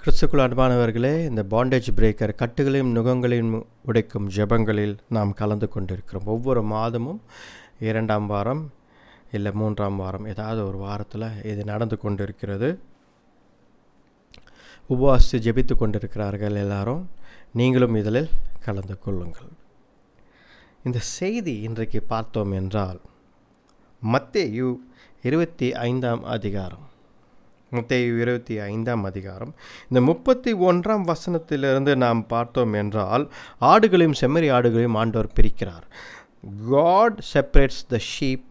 கிறிஸ்துக்குள் அன்பானவர்களே, இந்த பாண்டேஜ் பிரேக்கர் கட்டுகளையும் நுகங்களையும் உடைக்கும் ஜெபங்களில் நாம் கலந்து கொண்டிருக்கிறோம். ஒவ்வொரு மாதமும் 2ஆம் வாரம் இல்லை 3ஆம் வாரம் ஏதாவது ஒரு வாரத்தில் இது நடந்து கொண்டிருக்கிறது. உபவாசித்து ஜெபித்து கொண்டிருக்கிறார்கள் எல்லாரும். நீங்களும் இதில் கலந்து கொள்ளுங்கள். இந்த செய்தி இன்றைக்கு பார்த்தோம் என்றால் மத்தேயு 25ஆம் அதிகாரம். மத்தேயு 25ஆம் அதிகாரம் இந்த 31ஆம் வசனத்திலிருந்து நாம் பார்த்தோம் என்றால் ஆடுகளையும் செம்மறி ஆடுகளையும் ஆண்டவர் பிரிக்கிறார். God separates the sheep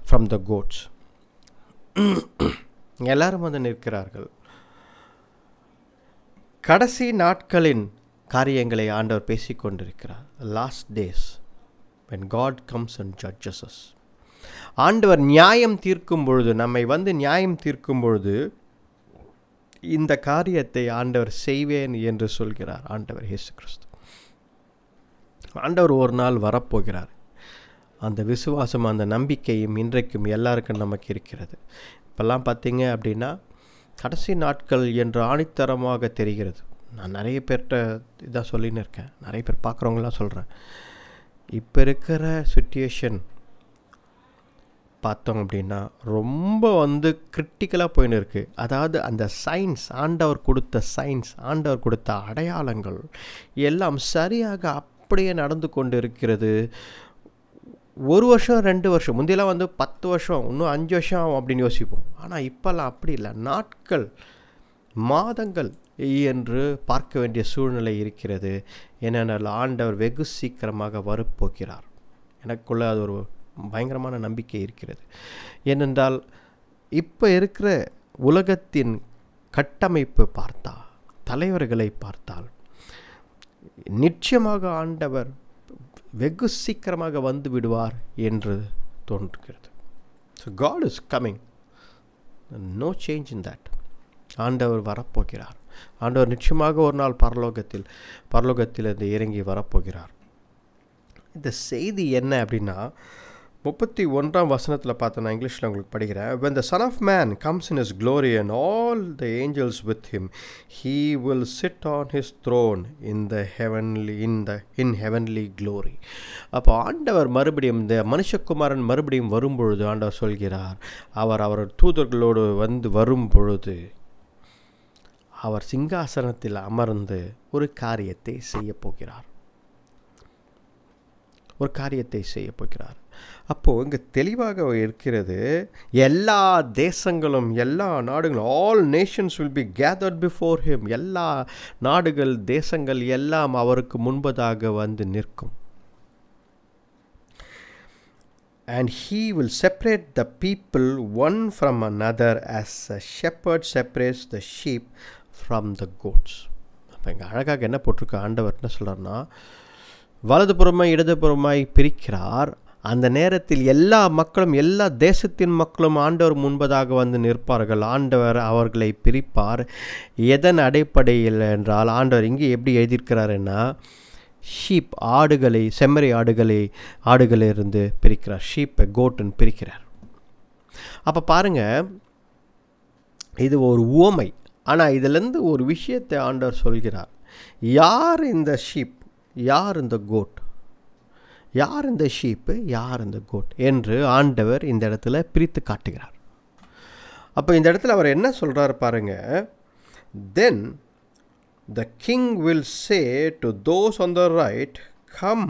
from the goats. எல்லாரும் வந்து நிற்கிறார்கள். கடைசி நாட்களின் காரியங்களை ஆண்டவர் பேசிக்கொண்டிருக்கிறார். Last days when God comes and judges us. ஆண்டவர் நியாயம் தீர்க்கும் பொழுது, நம்மை வந்து நியாயம் தீர்க்கும் பொழுது இந்த காரியத்தை ஆண்டவர் செய்வேன் என்று சொல்கிறார். ஆண்டவர் இயேசு கிறிஸ்து ஆண்டவர் ஒரு நாள் வரப்போகிறார். அந்த விசுவாசம், அந்த நம்பிக்கையும் இன்றைக்கும் எல்லாருக்கும் நமக்கு இருக்கிறது. இப்போல்லாம் பார்த்தீங்க அப்படின்னா கடைசி நாட்கள் என்று ஆணித்தரமாக தெரிகிறது. நான் நிறைய பேர்கிட்ட இதாக சொல்லின்னு இருக்கேன், நிறைய பேர் பார்க்குறவங்களாம் சொல்கிறேன். இப்போ இருக்கிற சிச்சுவேஷன் பார்த்தோம் அப்படின்னா ரொம்ப வந்து கிரிட்டிக்கலாக போயின்னு இருக்குது. அதாவது அந்த சயின்ஸ், ஆண்டவர் கொடுத்த சயின்ஸ், ஆண்டவர் கொடுத்த அடையாளங்கள் எல்லாம் சரியாக அப்படியே நடந்து கொண்டு இருக்கிறது. 1 வருஷம் 2 வருஷம் முந்தையெல்லாம் வந்து 10 வருஷம், இன்னும் 5 வருஷம் ஆகும் அப்படின்னு யோசிப்போம். ஆனால் இப்போல்லாம் அப்படி இல்லை. நாட்கள், மாதங்கள் என்று பார்க்க வேண்டிய சூழ்நிலை இருக்கிறது. ஏனென்றால் ஆண்டவர் வெகு சீக்கிரமாக வரப்போகிறார். எனக்குள்ளே அது ஒரு பயங்கரமான நம்பிக்கை இருக்கிறது. ஏனென்றால் இப்போ இருக்கிற உலகத்தின் கட்டமைப்பு பார்த்தால், தலைவர்களை பார்த்தால் நிச்சயமாக ஆண்டவர் வெகு சீக்கிரமாக வந்து விடுவார் என்று தோன்றுகிறது. So God is coming. No change in that. ஆண்டவர் வரப்போகிறார். ஆண்டவர் நிச்சயமாக ஒரு நாள் பரலோகத்திலிருந்து இறங்கி வரப்போகிறார். இந்த செய்தி என்ன அப்படின்னா 31ஆம் வசனத்தில் பார்த்தோன்னா, இங்கிலீஷில் உங்களுக்கு படிக்கிறேன். When the Son of Man comes in his glory and all the angels with him, he will sit on his throne in heavenly glory. அப்போ ஆண்டவர் மறுபடியும், இந்த மனுஷகுமாரன் மறுபடியும் வரும்பொழுது ஆண்டவர் சொல்கிறார், அவர் தூதர்களோடு வந்து வரும்பொழுது அவர் சிங்காசனத்தில் அமர்ந்து ஒரு காரியத்தை செய்ய போகிறார். அப்போது இங்கே தெளிவாக இருக்கிறது, எல்லா தேசங்களும், எல்லா நாடுகளும், all Nations will be gathered before him. எல்லா நாடுகள், தேசங்கள் எல்லாம் அவருக்கு முன்பதாக வந்து நிற்கும். And he will separate the people one from another as a shepherd separates the sheep from the goats. அப்போ இங்கே அழகாக என்ன போட்டிருக்கு, ஆண்டவர் என்ன சொல்கிறார்னா, வலதுபுறமாய் இடதுபுறமாய் பிரிக்கிறார். அந்த நேரத்தில் எல்லா மக்களும், எல்லா தேசத்தின் மக்களும் ஆண்டவர் முன்பதாக வந்து நிற்பார்கள். ஆண்டவர் அவர்களை பிரிப்பார். எதன் அடிப்படையில் என்றால், ஆண்டவர் இங்கே எப்படி எழுதியிருக்கிறாருன்னா, ஷீப், ஆடுகளை, செம்மறி ஆடுகளிலிருந்து பிரிக்கிறார். ஷீப்பை கோட்டுன்னு பிரிக்கிறார். அப்போ பாருங்கள், இது ஒரு உவமை. ஆனால் இதிலேருந்து ஒரு விஷயத்தை ஆண்டவர் சொல்கிறார். யார் இந்த ஷீப், யார் இந்த கோட், யார் இந்த ஷீப்பு, யார் இந்த கோட் என்று ஆண்டவர் இந்த இடத்துல பிரித்து காட்டுகிறார். அப்போ இந்த இடத்துல அவர் என்ன சொல்கிறார் பாருங்க. தென் the king will say to those on the right, come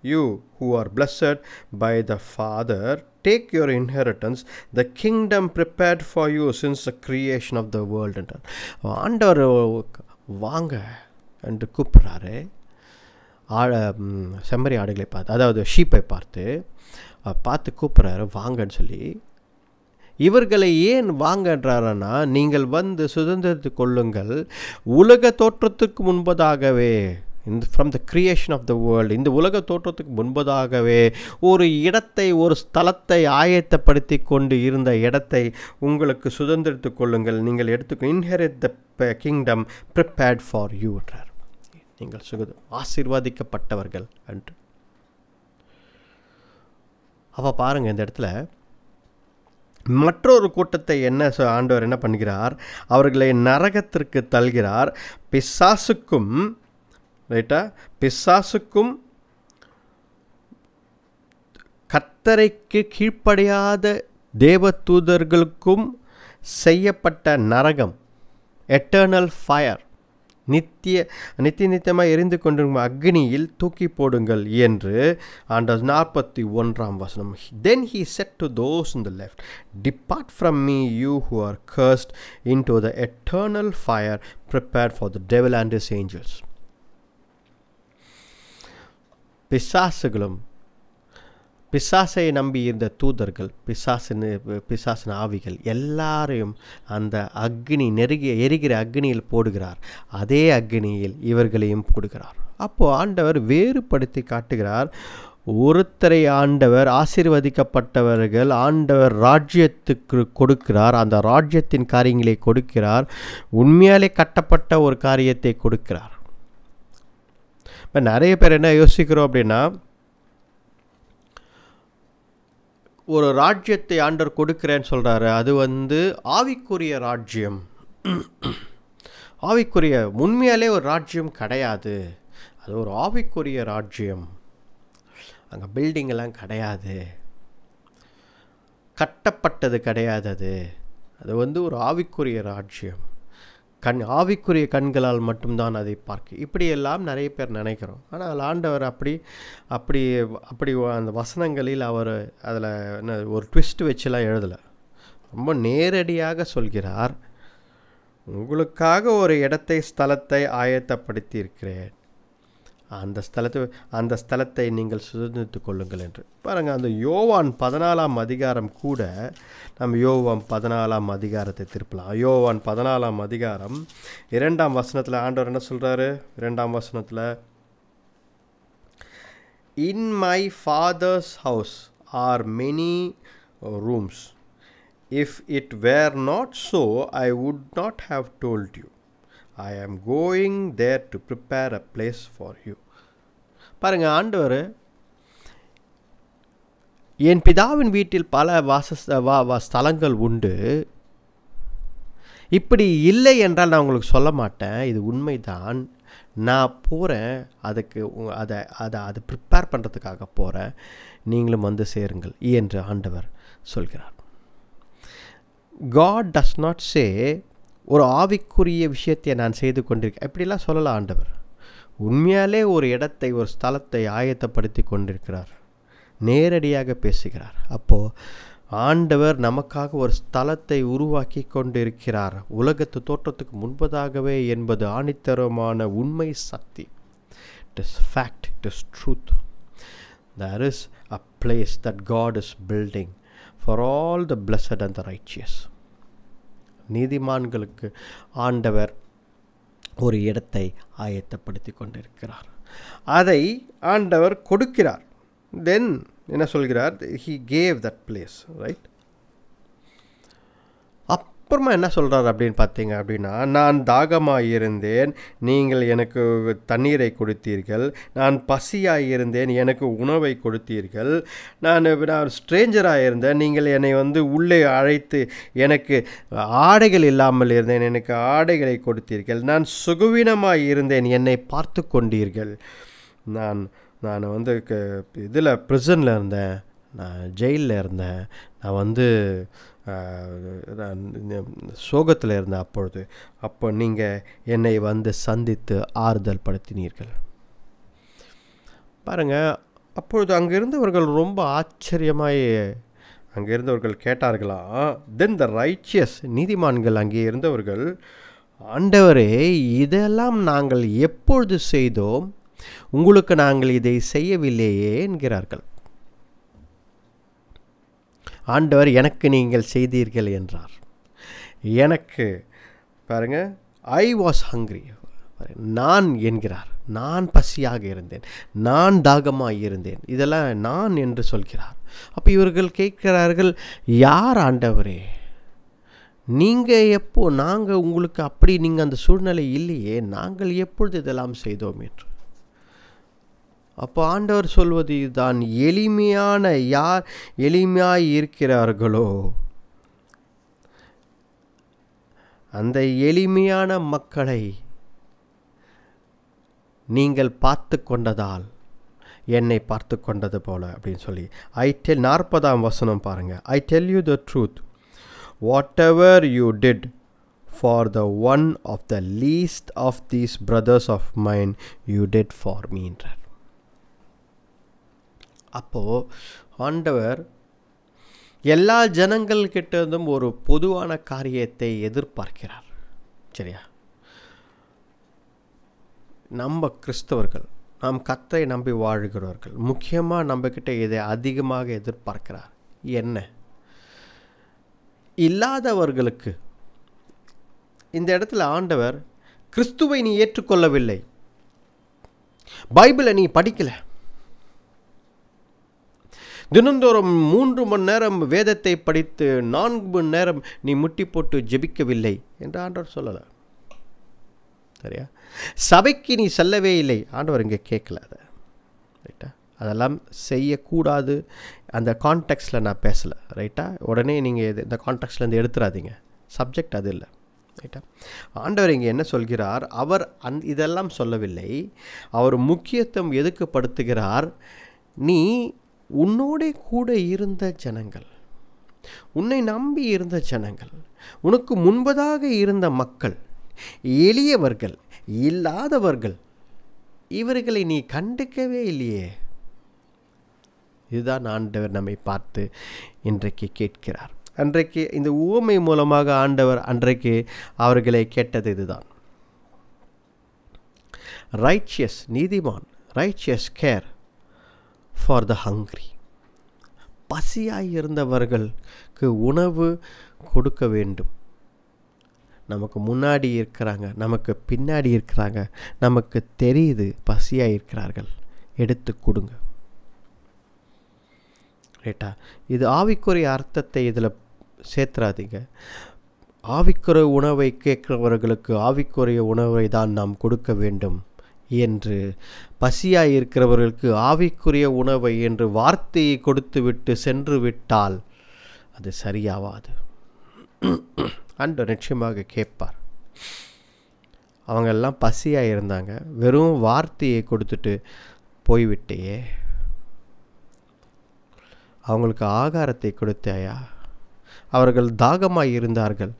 you who are blessed by the Father, take your inheritance, the kingdom prepared for you since the creation of the world. என்றார். ஆண்டவர் வாங்க என்று கூப்பிட்றாரு. செம்மறி ஆடுகளை பார்த்து, அதாவது ஷீப்பை பார்த்து கூப்பிட்றாரு வாங்கன்னு சொல்லி. இவர்களை ஏன் வாங்கன்றாரன்னா, நீங்கள் வந்து சுதந்திரத்து கொள்ளுங்கள். உலக தோற்றத்துக்கு முன்பதாகவே, from the creation of the world, இந்த உலக தோற்றத்துக்கு முன்பதாகவே ஒரு இடத்தை, ஒரு ஸ்தலத்தை ஆயத்தப்படுத்தி கொண்டு இருந்த இடத்தை உங்களுக்கு சுதந்திரத்து கொள்ளுங்கள். நீங்கள் inherit the kingdom prepared for you என்றார். நீங்கள் ஆசீர்வதிக்கப்பட்டவர்கள் என்று. அப்போ பாருங்கள், இந்த இடத்துல மற்றொரு கூட்டத்தை ஆண்டவர் என்ன பண்ணுகிறார்? அவர்களை நரகத்திற்கு தள்ளுகிறார். பிசாசுக்கும் ரைட்டா, பிசாசுக்கும் கர்த்தருக்கு கீழ்ப்படியாத தேவதூதர்களுக்கும் செய்யப்பட்ட நரகம், எட்டர்னல் ஃபயர், நித்தியமாக எரிந்து கொண்டிருக்கும் அக்னியில் தூக்கி போடுங்கள் என்று ஆண்டவர் 41ஆம் வசனம். Then he said to those on the left, depart from me, you who are cursed, into the eternal fire prepared for the devil and his angels. பிசாசுகளும் பிசாசை நம்பி இருந்த தூதர்கள், பிசாசின் ஆவிகள் எல்லாரையும் அந்த அக்னி எரிகிற அக்னியில் போடுகிறார். அதே அக்னியில் இவர்களையும் போடுகிறார். அப்போது ஆண்டவர் வேறுபடுத்தி காட்டுகிறார். ஒருத்தரை ஆண்டவர் ஆசீர்வதிக்கப்பட்டவர்கள் ஆண்டவர் ராஜ்யத்துக்கு கொடுக்கிறார், அந்த ராஜ்யத்தின் காரியங்களை கொடுக்கிறார், உண்மையாலே கட்டப்பட்ட ஒரு காரியத்தை கொடுக்கிறார். இப்போ நிறைய பேர் என்ன யோசிக்கிறோம் அப்படின்னா, ஒரு ராஜ்யத்தை ஆண்டவர் கொடுக்கிறேன்னு சொல்கிறாரு, அது ஆவிக்குரிய ராஜ்யம், ஆவிக்குரிய உண்மையாலே ஒரு ராஜ்யம் கிடையாது, அது ஒரு ஆவிக்குரிய ராஜ்யம், அங்கே பில்டிங்கெல்லாம் கிடையாது, கட்டப்பட்டது கிடையாது, அது ஒரு ஆவிக்குரிய ராஜ்யம், ஆவிக்குரிய கண்களால் மட்டும்தான் அதை பார்க்க, இப்படியெல்லாம் நிறைய பேர் நினைக்கிறோம். ஆனால் ஆண்டவர் அப்படி அந்த வசனங்களில் அவர் அதில் ஒரு ட்விஸ்ட் வச்சுலாம் எழுதலை. ரொம்ப நேரடியாக சொல்கிறார், உங்களுக்காக ஒரு ஸ்தலத்தை ஆயத்தப்படுத்தி இருக்கிறேன், அந்த ஸ்தலத்தை நீங்கள் சுதந்திரித்து கொள்ளுங்கள் என்று. பாருங்கள், அந்த யோவான் 14ஆம் அதிகாரம் கூட, நம்ம யோவான் 14ஆம் அதிகாரத்தை திருப்பலாம். யோவான் 14ஆம் அதிகாரம் 2ஆம் வசனத்தில் ஆண்டவர் என்ன சொல்கிறாரு? 2ஆம் வசனத்தில், in my fathers house are many rooms, if it where not so I would not have told you, I am going there to prepare a place for you. பாருங்கள், ஆண்டவர் என் பிதாவின் வீட்டில் பல ஸ்தலங்கள் உண்டு, இப்படி இல்லை என்றால் நான் உங்களுக்கு சொல்ல மாட்டேன், இது உண்மைதான், நான் போகிறேன், அதை ப்ரிப்பேர் பண்ணுறதுக்காக போகிறேன், நீங்களும் சேருங்கள் என்று ஆண்டவர் சொல்கிறார். God does not say ஒரு ஆவிக்குரிய விஷயத்தை நான் செய்து கொண்டிருக்கேன், இப்படிலாம் சொல்லலாம். ஆண்டவர் உண்மையாலே ஒரு ஸ்தலத்தை ஆயத்தப்படுத்தி கொண்டிருக்கிறார், நேரடியாக பேசுகிறார். அப்போது ஆண்டவர் நமக்காக ஒரு ஸ்தலத்தை உருவாக்கி கொண்டிருக்கிறார், உலகத்து தோற்றத்துக்கு முன்பதாகவே என்பது ஆணித்தரமான உண்மை, சக்தி. It is fact, it is truth. There is a place that God is building for all the blessed and the righteous. நீதிமான்களுக்கு ஆண்டவர் ஒரு இடத்தை ஆயத்தப்படுத்தி கொண்டிருக்கிறார், அதை ஆண்டவர் கொடுக்கிறார். தென் என்ன சொல்கிறார்? he gave that place, right? அப்புறமா என்ன சொல்கிறார் அப்படின்னு பார்த்தீங்க அப்படின்னா, நான் தாகமாக இருந்தேன், நீங்கள் எனக்கு தண்ணீரை கொடுத்தீர்கள், நான் பசியாக இருந்தேன், எனக்கு உணவை கொடுத்தீர்கள், நான் ஸ்ட்ரேஞ்சராக இருந்தேன், நீங்கள் என்னை உள்ளே அழைத்து, எனக்கு ஆடைகள் இல்லாமல் இருந்தேன், எனக்கு ஆடைகளை கொடுத்தீர்கள், நான் சுகவீனமாக இருந்தேன், என்னை பார்த்து கொண்டீர்கள், நான் இதில் ப்ரிசனில் இருந்தேன், நான் ஜெயிலில் இருந்தேன், நான் சோகத்தில் இருந்தேன், அப்போ நீங்கள் என்னை சந்தித்து ஆறுதல் படுத்தினீர்கள். பாருங்கள், அப்பொழுது அங்கே இருந்தவர்கள் ரொம்ப ஆச்சரியமாய் அங்கே இருந்தவர்கள் கேட்டார்களாம். தென் த ரைச்சியஸ், நீதிமான்கள் அங்கே இருந்தவர்கள், ஆண்டவரே இதெல்லாம் நாங்கள் எப்பொழுது செய்தோம், உங்களுக்கு நாங்கள் இதை செய்யவில்லையே என்கிறார்கள். ஆண்டவர் எனக்கு நீங்கள் செய்தீர்கள் என்றார். எனக்கு பாருங்கள், ஐ வாஸ் ஹங்க்ரி, நான் என்கிறார், நான் பசியாக இருந்தேன், நான் தாகமாக இருந்தேன், இதெல்லாம் நான் என்று சொல்கிறார். அப்போ இவர்கள் கேட்கிறார்கள், யார் ஆண்டவரே, நீங்கள் எப்போ, நாங்கள் உங்களுக்கு அப்படி நீங்கள் அந்த சூழ்நிலை இல்லையே, நாங்கள் எப்பொழுது இதெல்லாம் செய்தோம் என்று. அப்போ ஆண்டவர் சொல்வது இதுதான், யார் எளிமையாய் இருக்கிறார்களோ அந்த எளிமையான மக்களை நீங்கள் பார்த்து கொண்டதால் என்னை பார்த்து கொண்டது போல அப்படின்னு சொல்லி 40ஆம் வசனம் பாருங்கள். I tell you the truth, whatever you did for the one of the least of these brothers of mine, you did for me என்றார். அப்போது ஆண்டவர் எல்லா ஜனங்கள்கிட்ட இருந்தும் ஒரு பொதுவான காரியத்தை எதிர்பார்க்கிறார். சரியா? நம்ம கிறிஸ்தவர்கள், நாம் கர்த்தரை நம்பி வாழ்கிறவர்கள் முக்கியமாக நம்மக்கிட்ட இதை அதிகமாக எதிர்பார்க்கிறார். என்ன? இல்லாதவர்களுக்கு. இந்த இடத்துல ஆண்டவர் கிறிஸ்துவை நீ ஏற்றுக்கொள்ளவில்லை, பைபிளை நீ படிக்கலை, தினந்தோறும் 3 மணி நேரம் வேதத்தை படித்து 4 மணி நேரம் நீ முட்டி போட்டு ஜெபிக்கவில்லை என்று ஆண்டவர் சொல்லலை. சரியா? சபைக்கு நீ செல்லவே இல்லை, ஆண்டவர் இங்கே கேட்கல. அதை ரைட்டா? அதெல்லாம் செய்யக்கூடாது. அந்த கான்டெக்ஸ்டில் நான் பேசலை. ரைட்டா? உடனே நீங்கள் இந்த கான்டெக்ஸ்ட்லேருந்து எடுத்துடாதீங்க. சப்ஜெக்ட் அது இல்லை. ரைட்டா? ஆண்டவர் இங்கே என்ன சொல்கிறார்? அவர் இதெல்லாம் சொல்லவில்லை. அவர் முக்கியத்துவம் எதுக்கு படுத்துகிறார்? நீ உன்னோட கூட இருந்த ஜனங்கள், உன்னை நம்பி இருந்த ஜனங்கள், உனக்கு முன்பதாக இருந்த மக்கள், எளியவர்கள், இல்லாதவர்கள், இவர்களை நீ கண்டுக்கவே இல்லையே. இதுதான் ஆண்டவர் நம்மை பார்த்து இன்றைக்கு கேட்கிறார். அன்றைக்கு இந்த உவமை மூலமாக ஆண்டவர் அன்றைக்கு அவர்களை கேட்டது இதுதான். ரைச்சியஸ், நீதிமான், righteous care for the hungry. பசியாய் இருந்தவர்களுக்கு உணவு கொடுக்க வேண்டும். நமக்கு முன்னாடி இருக்கிறாங்க, நமக்கு பின்னாடி இருக்கிறாங்க, நமக்கு தெரியுது பசியாக இருக்கிறார்கள், எடுத்து கொடுங்க. ரைட்டா? இது ஆவிக்குரிய அர்த்தத்தை இதில் சேர்த்துறாதீங்க. ஆவிக்குரிய உணவை கேட்கிறவர்களுக்கு ஆவிக்குரிய உணவை தான் நாம் கொடுக்க வேண்டும் என்று, பசியாய் இருக்கிறவர்களுக்கு ஆவிக்குரிய உணவை என்று வார்த்தையை கொடுத்து விட்டு சென்று விட்டால் அது சரியாவாது. ஆண்டவர் நிச்சயமாக கேட்பார். அவங்கெல்லாம் பசியாக இருந்தாங்க, வெறும் வார்த்தையை கொடுத்துட்டு போய்விட்டேயே, அவங்களுக்கு ஆகாரத்தை கொடுத்தாயா? அவர்கள் தாகமாக இருந்தார்கள்,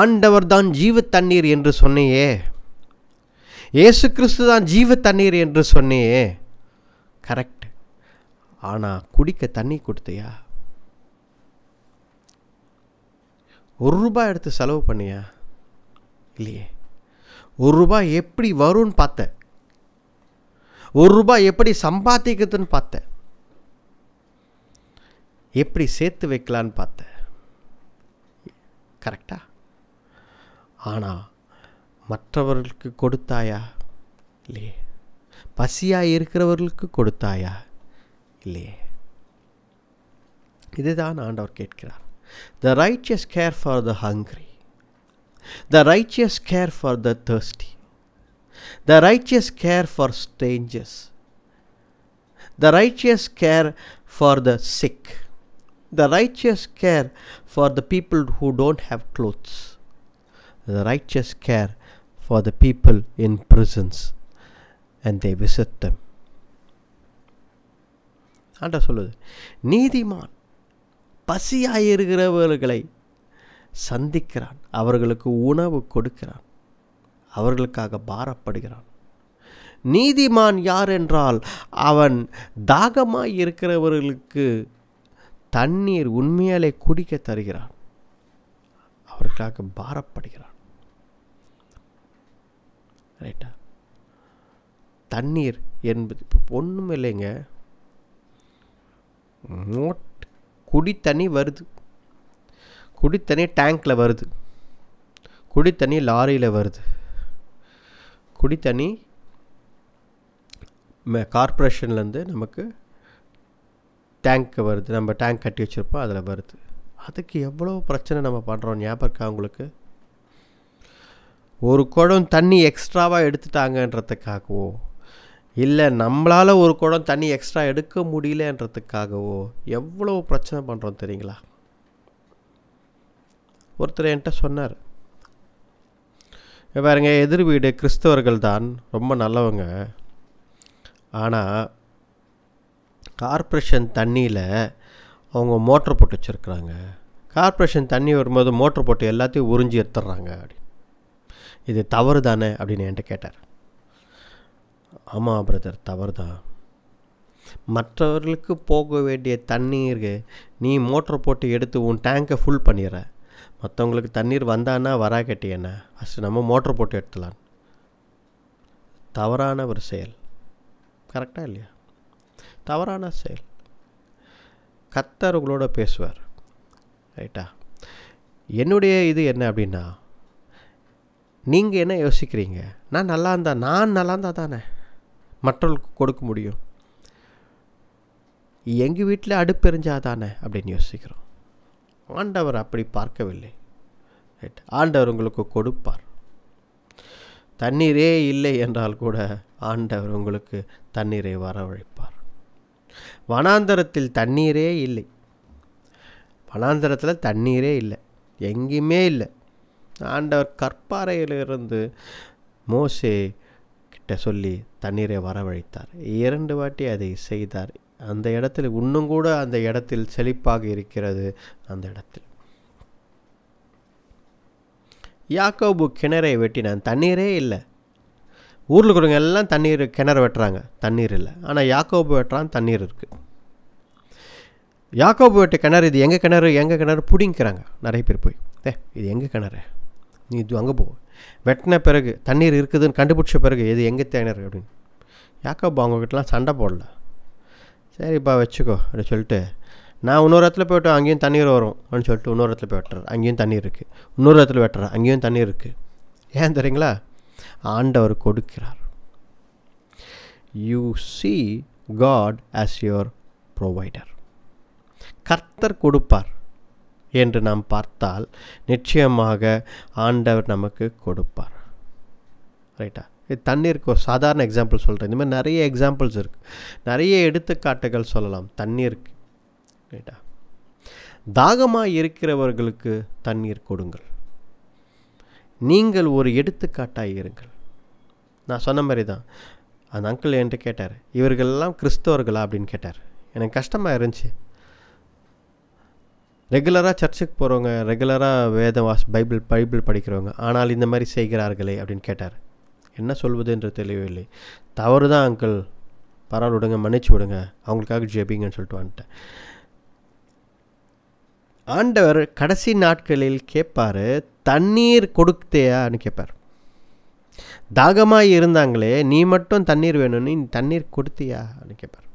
ஆண்டவர் தான் ஜீவ தண்ணீர் என்று சொன்னையே, இயேசு கிறிஸ்து தான் ஜீவ தண்ணீர் என்று சொன்னையே, கரெக்ட். ஆனால் குடிக்க தண்ணி கொடுத்தியா? ₹1 எடுத்து செலவு பண்ணியா? இல்லையே. ₹1 எப்படி வரும்னு பார்த்த, ₹1 எப்படி சம்பாதிக்கிறதுன்னு பார்த்த, எப்படி சேர்த்து வைக்கலான்னு பார்த்த. கரெக்டா? ஆனால் மற்றவர்களுக்கு கொடுத்தாயா? இல்லையே. பசியாக இருக்கிறவர்களுக்கு கொடுத்தாயா? இல்லையே. இதுதான் ஆண்டவர் கேட்கிறார். The righteous care for the hungry. The righteous care for the thirsty. The righteous care for strangers. The righteous care for the sick. The righteous care for the people who don't have clothes. The righteous care for the people in prisons and they visit them. ஆண்டவர் சொல்லுது, நீதிமான் பசியாயிருக்கிறவர்களை சந்திக்கிறான், அவர்களுக்கு உணவு கொடுக்கிறான், அவர்களுக்காக பாரப்படுகிறான். நீதிமான் யார் என்றால் அவன் தாகமாய் இருக்கிறவர்களுக்கு தண்ணீர் உண்மையாலே குடிக்க தருகிறான், அவர்களுக்காக பாரப்படுகிறான். ரைட்டா? தண்ணீர் என்பது இப்போ ஒன்றும் இல்லைங்க. குடி தண்ணி வருது, குடி தண்ணி டேங்க்கில் வருது, குடி தண்ணி லாரியில் வருது, குடி தண்ணி கார்ப்பரேஷன்லேருந்து நமக்கு டேங்க்கு வருது, நம்ம டேங்க் கட்டி வச்சுருப்போம், அதில் வருது. அதுக்கு எவ்வளோ பிரச்சனை நம்ம பண்ணுறோம் ஞாபகம் இருக்கா உங்களுக்கு? ஒரு குடம் தண்ணி எக்ஸ்ட்ராவாக எடுத்துட்டாங்கன்றதுக்காகவோ, இல்லை நம்மளால் ஒரு குடம் தண்ணி எக்ஸ்ட்ரா எடுக்க முடியலன்றதுக்காகவோ எவ்வளோ பிரச்சனை பண்ணுறோம் தெரியுங்களா? ஒருத்தர் என்கிட்ட சொன்னார், பாருங்க, எதிர் வீடு கிறிஸ்தவர்கள் தான், ரொம்ப நல்லவங்க. ஆனால் கார்ப்பரேஷன் தண்ணியில் அவங்க மோட்டர் போட்டு வச்சுருக்குறாங்க. கார்ப்பரேஷன் தண்ணி வரும்போது மோட்டர் போட்டு எல்லாத்தையும் உறிஞ்சி எடுத்துட்றாங்க. அப்படி இது தவறு தானே அப்படின்னு என்கிட்ட கேட்டார். ஆமாம் பிரதர், தவறு தான். மற்றவர்களுக்கு போக வேண்டிய தண்ணீருக்கு நீ மோட்டர் போட்டு எடுத்து உன் டேங்கை ஃபுல் பண்ணிடுற. மற்றவங்களுக்கு தண்ணீர் வந்தான்னா வரா கேட்டியண்ணா, ஃபஸ்ட்டு நம்ம மோட்டர் போட்டு எடுத்துலாம். தவறான ஒரு செயல். கரெக்டாக இல்லையா? தவறான செயல். கர்த்தர் உங்களோட பேசுவார், ரைட்டா? என்னுடைய இது என்ன அப்படின்னா, நீங்கள் என்ன யோசிக்கிறீங்க? நான் நல்லா இருந்தால் தானே மற்றவர்களுக்கு கொடுக்க முடியும். எங்கள் வீட்டில் அடுப்பெரிஞ்சால் தானே அப்படின்னு யோசிக்கிறோம். ஆண்டவர் அப்படி பார்க்கவில்லை, ரைட்? ஆண்டவர் உங்களுக்கு கொடுப்பார். தண்ணீரே இல்லை என்றால் கூட ஆண்டவர் உங்களுக்கு தண்ணீரை வரவழைப்பார். வனாந்தரத்தில் தண்ணீரே இல்லை, வனாந்தரத்தில் தண்ணீரே இல்லை, எங்கேயுமே இல்லை. ஆண்டவர் கற்பாறையிலிருந்து மோசே கிட்ட சொல்லி தண்ணீரை வரவழைத்தார். 2 வாட்டி அதை செய்தார். அந்த இடத்தில் இன்னும் கூட அந்த இடத்தில் செழிப்பாக இருக்கிறது. அந்த இடத்தில் யாக்கோபு கிணறை வெட்டினான், தண்ணீரே இல்லை. ஊரில் இருக்கிறவங்க எல்லாம் தண்ணீர் கிணறு வெட்டுறாங்க, தண்ணீர் இல்லை. ஆனால் யாக்கோபு வெட்டுறான், தண்ணீர் இருக்குது. யாக்கோபு வெட்ட கிணறு, இது எங்கள் கிணறு பிடிங்கிறாங்க நிறைய பேர். போய் இது எங்கள் கிணறு, நீ இது அங்கே போ. வெட்டின பிறகு தண்ணீர் இருக்குதுன்னு கண்டுபிடிச்ச பிறகு இது எங்கள் கிணறு அப்படின்னு யாக்கோபு அவங்கக்கிட்டலாம் சண்டை போடல. சரிப்பா வச்சுக்கோ அப்படின்னு சொல்லிட்டு, நான் இன்னொரு இடத்துல போய்ட்டு அங்கேயும் தண்ணீர் வரும் அப்படின்னு சொல்லிட்டு இன்னொரு இடத்துல போய் வெட்டுறேன், அங்கேயும் தண்ணீர் இருக்குது. இன்னொரு இடத்துல வெட்டுறேன், அங்கேயும் தண்ணீர் இருக்குது. ஏன் தெரியுங்களா? ஆண்டவர் கொடுக்கிறார். You see God as your provider. கர்த்தர் கொடுப்பார் என்று நாம் பார்த்தால் நிச்சயமாக ஆண்டவர் நமக்கு கொடுப்பார், ரைட்டா? இது தண்ணீருக்கு ஒரு சாதாரண எக்ஸாம்பிள் சொல்கிறேன். இந்த மாதிரி நிறைய எக்ஸாம்பிள்ஸ் இருக்குது, நிறைய எடுத்துக்காட்டுகள் சொல்லலாம் தண்ணீருக்கு, ரைட்டா? தாகமாக இருக்கிறவர்களுக்கு தண்ணீர் கொடுங்கள். நீங்கள் ஒரு எடுத்துக்காட்டாக இருங்கள். நான் சொன்ன மாதிரி தான் அந்த அங்கிள் என்கிட்ட கேட்டார், இவர்களெல்லாம் கிறிஸ்தவர்களா அப்படின்னு கேட்டார். எனக்கு கஷ்டமாக இருந்துச்சு. ரெகுலராக சர்ச்சுக்கு போகிறவங்க, ரெகுலராக பைபிள் படிக்கிறவங்க, ஆனால் இந்த மாதிரி செய்கிறார்களே அப்படின்னு கேட்டார். என்ன சொல்வது என்று தெரியவில்லை. தவறு தான் அங்கிள், பரவாயில்ல விடுங்க, மன்னிச்சு விடுங்க, அவங்களுக்காக ஜெபிங்கன்னு சொல்லிட்டு வந்துட்டேன். ஆண்டவர் கடைசி நாட்களில் கேட்பார், தண்ணீர் கொடுத்தேயான்னு கேட்பார். தாகமாக இருந்தாங்களே, நீ மட்டும் தண்ணீர் வேணும்னு நீ தண்ணீர் கொடுத்தியான்னு கேட்பார்.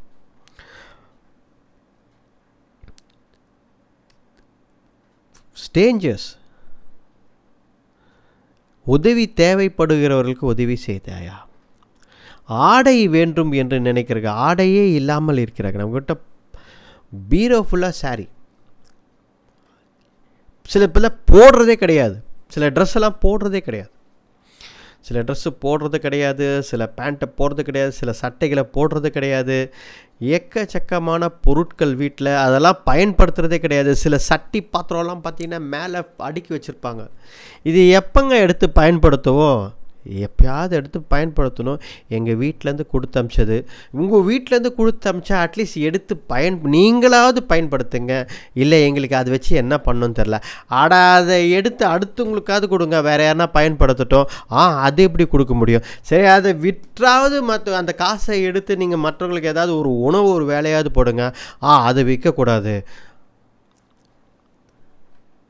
ஸ்டேஞ்சர்ஸ், உதவி தேவைப்படுகிறவர்களுக்கு உதவி செய்தாயா? ஆடை வேண்டும் என்று நினைக்கிறாங்க, ஆடையே இல்லாமல் இருக்கிறாங்க. நம்மக்கிட்ட பீரோ ஃபுல்லாக சாரி, சில பேர் போடுறதே கிடையாது, சில ட்ரெஸ் எல்லாம் போடுறதே கிடையாது, சில ட்ரெஸ்ஸு போடுறது கிடையாது, சில பேண்ட்டை போடுறது கிடையாது, சில சட்டைகளை போடுறது கிடையாது. எக்கச்சக்கமான பொருட்கள் வீட்டில், அதெல்லாம் பயன்படுத்துகிறதே கிடையாது. சில சட்டி பாத்திரம்லாம் பார்த்திங்கன்னா மேலே அடுக்கி வச்சுருப்பாங்க. இது எப்போங்க எடுத்து பயன்படுத்துவோம்? எப்பயாவது எடுத்து பயன்படுத்தணும். எங்கள் வீட்டிலேருந்து கொடுத்து அமிச்சது, உங்கள் வீட்டிலேருந்து கொடுத்து அமிச்சா அட்லீஸ்ட் எடுத்து நீங்களாவது பயன்படுத்துங்க. இல்லை எங்களுக்கு அதை வச்சு என்ன பண்ணணும்னு தெரில, அதை எடுத்து அடுத்தவங்களுக்காவது கொடுங்க, வேறு யாருன்னா பயன்படுத்தட்டும். அது எப்படி கொடுக்க முடியும்? சரி, அதை விற்றாவது அந்த காசை எடுத்து நீங்கள் மற்றவங்களுக்கு ஏதாவது ஒரு உணவு ஒரு வேலையாவது போடுங்க. அதை விற்கக்கூடாது.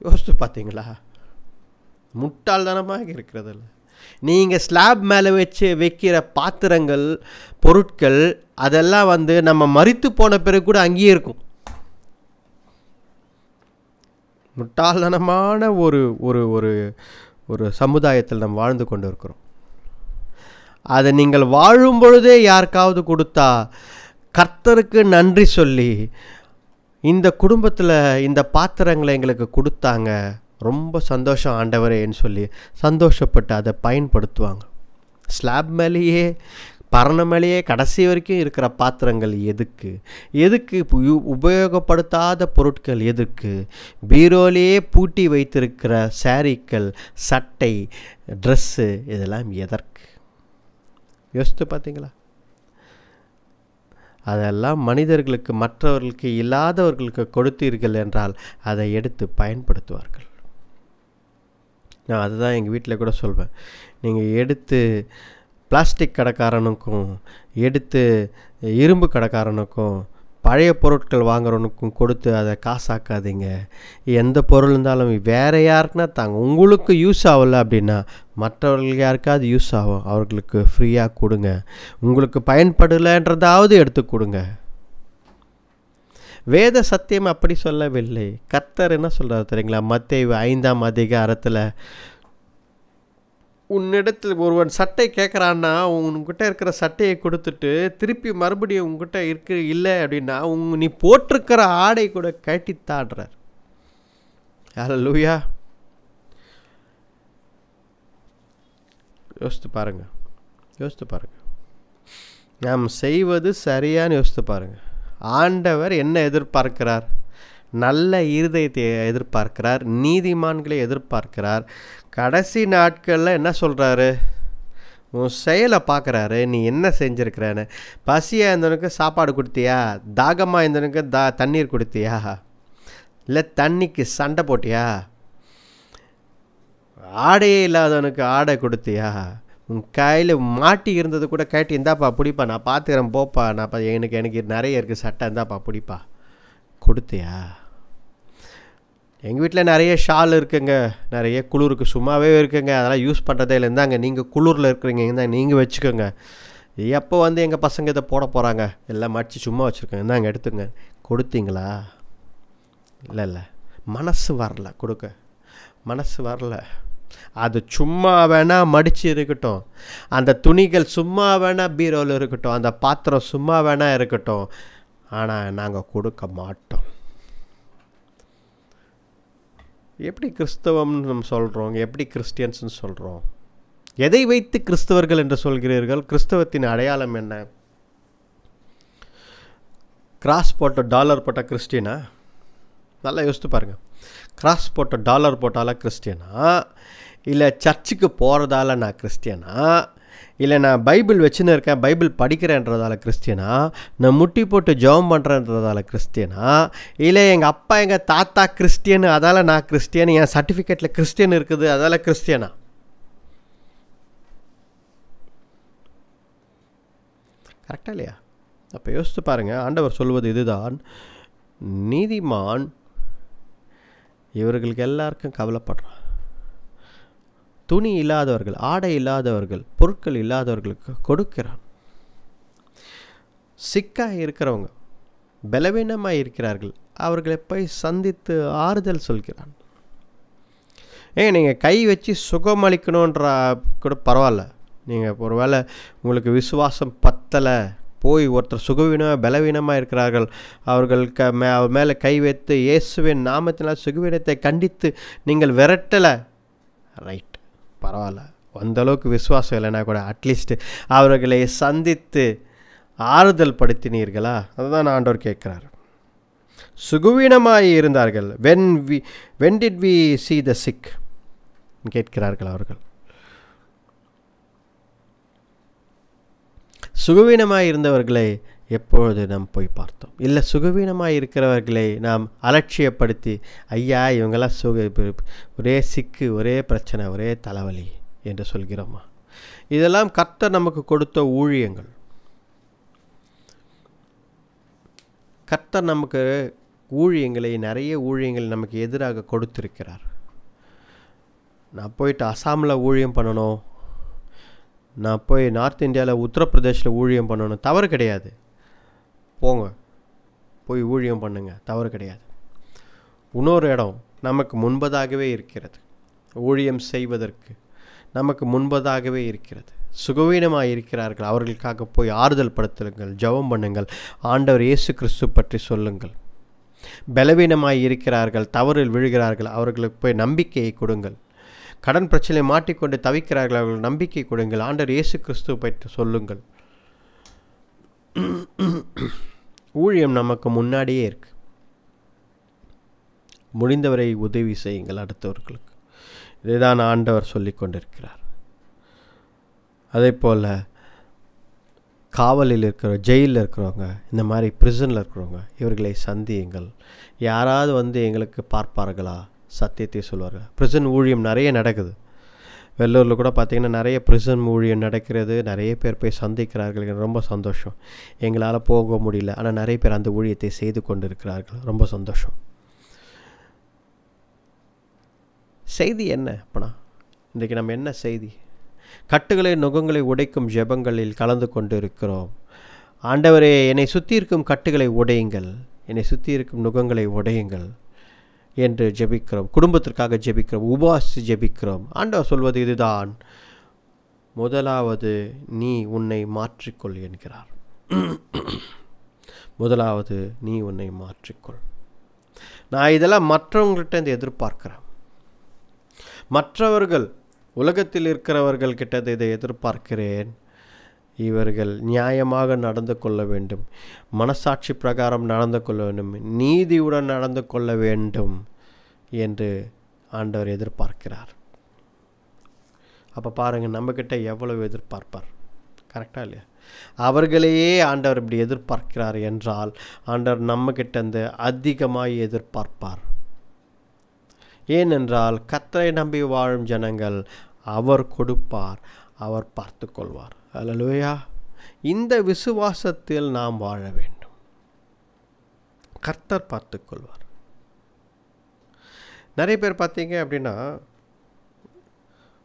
யோசித்து பார்த்தீங்களா? முட்டாள்தனமாக இருக்கிறதில்ல. நீங்கள் ஸ்லாப் மேலே வச்சு வைக்கிற பாத்திரங்கள், பொருட்கள், அதெல்லாம் நம்ம மரித்து போன பிறகு கூட அங்கேயே இருக்கும். முட்டாள்தனமான ஒரு ஒரு ஒரு ஒரு சமுதாயத்தில் நாம் வாழ்ந்து கொண்டு இருக்கிறோம். அதை நீங்கள் வாழும் பொழுதே யாருக்காவது கொடுத்தா கர்த்தருக்கு நன்றி சொல்லி, இந்த குடும்பத்தில் இந்த பாத்திரங்களை எங்களுக்கு கொடுத்தாங்க, ரொம்ப சந்தோஷம் ஆண்டவரேன்னு சொல்லி சந்தோஷப்பட்டு அதை பயன்படுத்துவாங்க. ஸ்லாப் மேலேயே பரண மேலேயே கடைசி வரைக்கும் இருக்கிற பாத்திரங்கள் எதுக்கு? எதுக்கு உபயோகப்படுத்தாத பொருட்கள் எதுக்கு? பீரோலேயே பூட்டி வைத்திருக்கிற சாரிக்கள், சட்டை, ட்ரெஸ்ஸு இதெல்லாம் எதற்கு? யோசித்து பார்த்தீங்களா? அதெல்லாம் மனிதர்களுக்கு, மற்றவர்களுக்கு, இல்லாதவர்களுக்கு கொடுத்தீர்கள் என்றால் அதை எடுத்து பயன்படுத்துவார்கள். நான் அதுதான் எங்கள் வீட்டில் கூட சொல்வேன். நீங்கள் எடுத்து பிளாஸ்டிக் கடைக்காரனுக்கும், எடுத்து இரும்பு கடைக்காரனுக்கும், பழைய பொருட்கள் வாங்குறவனுக்கும் கொடுத்து அதை காசாக்காதீங்க. எந்த பொருள் இருந்தாலும் வேறு யாருக்குன்னா தாங்க. உங்களுக்கு யூஸ் ஆகலை அப்படின்னா மற்றவர்களுக்கு யாருக்காவது யூஸ் ஆகும், அவர்களுக்கு ஃப்ரீயாக கொடுங்க. உங்களுக்கு பயன்படலைன்றதாவது எடுத்து கொடுங்க. வேத சத்தியம் அப்படி சொல்லவில்லை. கர்த்தர் என்ன சொல்கிறார் தெரியுங்களா? மத்தேயு 5ஆம் அதிகாரத்தில், உன்னிடத்தில் ஒருவன் சட்டை கேட்குறான்னா உன்கிட்ட இருக்கிற சட்டையை கொடுத்துட்டு திருப்பி மறுபடியும் உங்ககிட்ட இல்லை அப்படின்னா நீ போட்டிருக்கிற ஆடை கூட கட்டித்தாடுறார். ஹல்லேலூயா. யோசித்து பாருங்கள், யோசித்து பாருங்கள். நாம் செய்வது சரியான்னு யோசித்து பாருங்கள். ஆண்டவர் என்ன எதிர்பார்க்கிறார்? நல்ல இருதயத்தை எதிர்பார்க்கிறார், நீதிமான்களை எதிர்பார்க்கிறார். கடைசி நாட்களில் என்ன சொல்கிறாரு? உன் செயலை பார்க்குறாரு, நீ என்ன செஞ்சுருக்கிறான்னு. பசியாக இருந்தவனுக்கு சாப்பாடு கொடுத்தியா? தாகமாக இருந்தவனுக்கு தண்ணீர் கொடுத்தியா? இல்லை தண்ணிக்கு சண்டை போட்டியா? ஆடையே இல்லாதவனுக்கு ஆடை கொடுத்தியா? உன் கையில் மாட்டி இருந்தது கூட கேட்டு, இந்தாப்பா பிடிப்பா, நான் பார்த்துக்கிறேன் போப்பா, நான் எனக்கு நிறைய இருக்குது சட்டை, இந்தாப்பா பிடிப்பா, கொடுத்தியா? எங்கள் வீட்டில் நிறைய ஷால் இருக்குங்க, நிறைய குளிருக்கு சும்மாவே இருக்குங்க, அதெல்லாம் யூஸ் பண்ணுறதே இல்லை. இருந்தாங்க, நீங்கள் குளிரில் இருக்கிறீங்க, இருந்தாங்க நீங்கள் வச்சுக்கோங்க. எப்போ எங்கள் பசங்க இதை போட போகிறாங்க, எல்லாம் மடித்து சும்மா வச்சுருக்கோங்க, இருந்தாங்க எடுத்துங்க. கொடுத்தீங்களா? இல்லை, மனசு வரல கொடுக்க, மனசு வரல. அது சும்மா வேணால் மடித்து இருக்கட்டும், அந்த துணிகள் சும்மா வேணால் பீரோவில் இருக்கட்டும், அந்த பாத்திரம் சும்மா வேணால் இருக்கட்டும், ஆனால் நாங்கள் கொடுக்க மாட்டோம். எப்படி கிறிஸ்தவம்னு நம்ம சொல்கிறோம்? எப்படி கிறிஸ்டியன்ஸ்னு சொல்கிறோம்? எதை வைத்து கிறிஸ்தவர்கள் என்று சொல்கிறீர்கள்? கிறிஸ்தவத்தின் அடையாளம் என்ன? கிராஸ் போட்ட டாலர் போட்ட கிறிஸ்டியனா? நல்லா யோசித்து பாருங்கள். கிராஸ் போட்ட டாலர் போட்டால கிறிஸ்டியனா? இல்லை சர்ச்சுக்கு போகிறதால நான் கிறிஸ்டியனா? இல்லை நான் பைபிள் வச்சுன்னு இருக்கேன், பைபிள் படிக்கிறேன்றதால கிறிஸ்டியனா? நான் முட்டி போட்டு ஜெபம் பண்ணுறேன்றதால கிறிஸ்டியனா? இல்லை எங்கள் அப்பா எங்கள் தாத்தா கிறிஸ்டியனு அதால் நான் கிறிஸ்டியன், என் சர்டிஃபிகேட்டில் கிறிஸ்டியன் இருக்குது அதால் கிறிஸ்டியனா? கரெக்டாக இல்லையா? அப்போ யோசித்து பாருங்கள். ஆண்டவர் சொல்வது இதுதான், நீதிமான் இவர்களுக்கு எல்லாருக்கும் கவலைப்படுறான். துணி இல்லாதவர்கள், ஆடை இல்லாதவர்கள், பொருட்கள் இல்லாதவர்களுக்கு கொடுக்கிறான். சிக்காக இருக்கிறவங்க, பலவீனமாக இருக்கிறார்கள், அவர்களை போய் சந்தித்து ஆறுதல் சொல்கிறான். நீங்கள் கை வச்சு சுகமளிக்கணுன்ற கூட பரவாயில்ல. நீங்கள் ஒரு வேளை உங்களுக்கு விசுவாசம் பத்தலை, போய் ஒருத்தர் பலவீனமாக இருக்கிறார்கள், அவர்களுக்கு மேலே கை வைத்து இயேசுவின் நாமத்தினால் சுகவீனத்தை கண்டித்து நீங்கள் விரட்டலை, ரைட், பரவாயில்ல. அந்தளவுக்கு விசுவாசம் இல்லைன்னா கூட அட்லீஸ்ட் அவர்களை சந்தித்து ஆறுதல் படுத்தினீர்களா? அதுதான் ஆண்டவர் கேட்குறார். சுகவீனமாய் இருந்தார்கள். when did we see the sick கேட்கிறார்கள் அவர்கள். சுகவீனமாய் இருந்தவர்களை எப்பொழுது நாம் போய் பார்த்தோம்? இல்லை சுகவீனமாக இருக்கிறவர்களை நாம் அலட்சியப்படுத்தி, ஐயா இவங்கெல்லாம் ஒரே சிக்கு, ஒரே பிரச்சனை, ஒரே தலைவலி என்று சொல்கிறோமா? இதெல்லாம் கர்த்தர் நமக்கு கொடுத்த ஊழியங்கள். கர்த்தர் நமக்கு நிறைய ஊழியங்களை நமக்கு எதிராக கொடுத்திருக்கிறார். நான் போயிட்டு அசாமில் ஊழியம் பண்ணணும், நான் போய் நார்த் இந்தியாவில் உத்தரப்பிரதேசில் ஊழியம் பண்ணணும், தவறு கிடையாது. போங்க, போய் ஊழியம் பண்ணுங்க, தவறு கிடையாது. இன்னொரு இடம் நமக்கு முன்பதாகவே இருக்கிறது, ஊழியம் செய்வதற்கு நமக்கு முன்பதாகவே இருக்கிறது. சுகவீனமாக இருக்கிறார்கள், அவர்களுக்காக போய் ஆறுதல் படுத்துங்கள், ஜெபம் பண்ணுங்கள், ஆண்டவர் இயேசு கிறிஸ்து பற்றி சொல்லுங்கள். பலவீனமாக இருக்கிறார்கள், தவறில் விழுகிறார்கள், அவர்களுக்கு போய் நம்பிக்கையை கொடுங்கள். கடன் பிரச்சனை மாட்டிக்கொண்டு தவிக்கிறார்கள், அவர்கள் நம்பிக்கை கொடுங்கள், ஆண்டவர் இயேசு கிறிஸ்துவை பற்றி சொல்லுங்கள். ஊழியம் நமக்கு முன்னாடியே இருக்கு. முடிந்தவரை உதவி செய்யுங்கள் அடுத்தவர்களுக்கு. இதைதான் ஆண்டவர் சொல்லி கொண்டிருக்கிறார். அதே போல் காவலில் இருக்கிற, ஜெயிலில் இருக்கிறவங்க, இந்த மாதிரி பிரிசனில் இருக்கிறவங்க, இவர்களை சந்தியுங்கள். யாராவது வந்து எங்களுக்கு பார்ப்பார்களா, சத்தியத்தை சொல்வார்கள். பிரிசன் ஊழியம் நிறைய நடக்குது. வெள்ளூரில் கூட பார்த்திங்கன்னா நிறைய பிரிசன் ஊழியம் நடக்கிறது. நிறைய பேர் போய் சந்திக்கிறார்கள். ரொம்ப சந்தோஷம். எங்களால் போக முடியல, ஆனால் நிறைய பேர் அந்த ஊழியத்தை செய்து கொண்டு இருக்கிறார்கள். ரொம்ப சந்தோஷம். செய்தி என்ன அப்பனா? இன்றைக்கி நம்ம என்ன செய்தி? கட்டுகளை நுகங்களை உடைக்கும் ஜெபங்களில் கலந்து கொண்டு இருக்கிறோம். ஆண்டவரே, என்னை சுற்றி இருக்கும் கட்டுகளை உடையுங்கள், என்னை சுற்றி இருக்கும் நுகங்களை உடையுங்கள் என்று ஜெபிக்கிறோம். குடும்பத்திற்காக ஜெபிக்கிறோம், உபவாசி ஜெபிக்கிறோம். ஆண்டவர் சொல்வது இதுதான், முதலாவது நீ உன்னை மாற்றிக்கொள் என்கிறார். முதலாவது நீ உன்னை மாற்றிக்கொள். நான் இதெல்லாம் மற்றவங்கள்ட்ட இருந்து எதிர்பார்க்கிறேன். மற்றவர்கள் உலகத்தில் இருக்கிறவர்கள் கிட்ட இதை எதிர்பார்க்கிறேன். இவர்கள் நியாயமாக நடந்து கொள்ள வேண்டும், மனசாட்சி பிரகாரம் நடந்து கொள்ள வேண்டும், நீதியுடன் நடந்து கொள்ள வேண்டும் என்று ஆண்டவர் எதிர்பார்க்கிறார். அப்போ பாருங்கள், நம்மக்கிட்ட எவ்வளவு எதிர்பார்ப்பார். கரெக்டாக இல்லையா? அவர்களையே ஆண்டவர் இப்படி எதிர்பார்க்கிறார் என்றால் ஆண்டவர் நம்மக்கிட்ட இருந்து அதிகமாக எதிர்பார்ப்பார். ஏனென்றால் கர்த்தரை நம்பி வாழும் ஜனங்கள் அவர் கொடுப்பார், அவர் பார்த்து கொள்வார். அல்லேலூயா. இந்த விசுவாசத்தில் நாம் வாழ வேண்டும். கர்த்தர் பார்த்து கொள்வார். நிறைய பேர் பார்த்தீங்க அப்படின்னா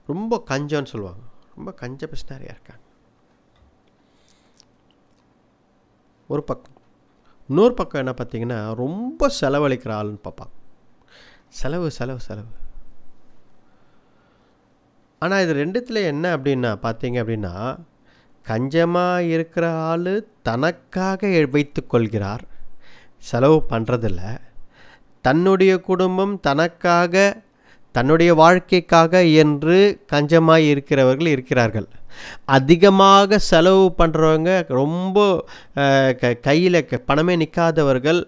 ரொம்ப கஞ்சன்னு சொல்லுவாங்க. ரொம்ப கஞ்ச பிஸ்னாரியாக இருக்காங்க ஒரு பக்கம். இன்னொரு பக்கம் என்ன பார்த்தீங்கன்னா ரொம்ப செலவழிக்கிற ஆளுன்னு பார்ப்பாங்க. செலவு செலவு செலவு. ஆனால் இது ரெண்டுத்தில் என்ன அப்படின்னா பார்த்தீங்க அப்படின்னா, கஞ்சமாக இருக்கிற ஆள் தனக்காக வைத்து கொள்கிறார், செலவு பண்ணுறதில்ல. தன்னுடைய குடும்பம் தனக்காக, தன்னுடைய வாழ்க்கைக்காக என்று கஞ்சமாக இருக்கிறவர்கள் இருக்கிறார்கள். அதிகமாக செலவு பண்ணுறவங்க, ரொம்ப கையில் பணமே நிற்காதவர்கள்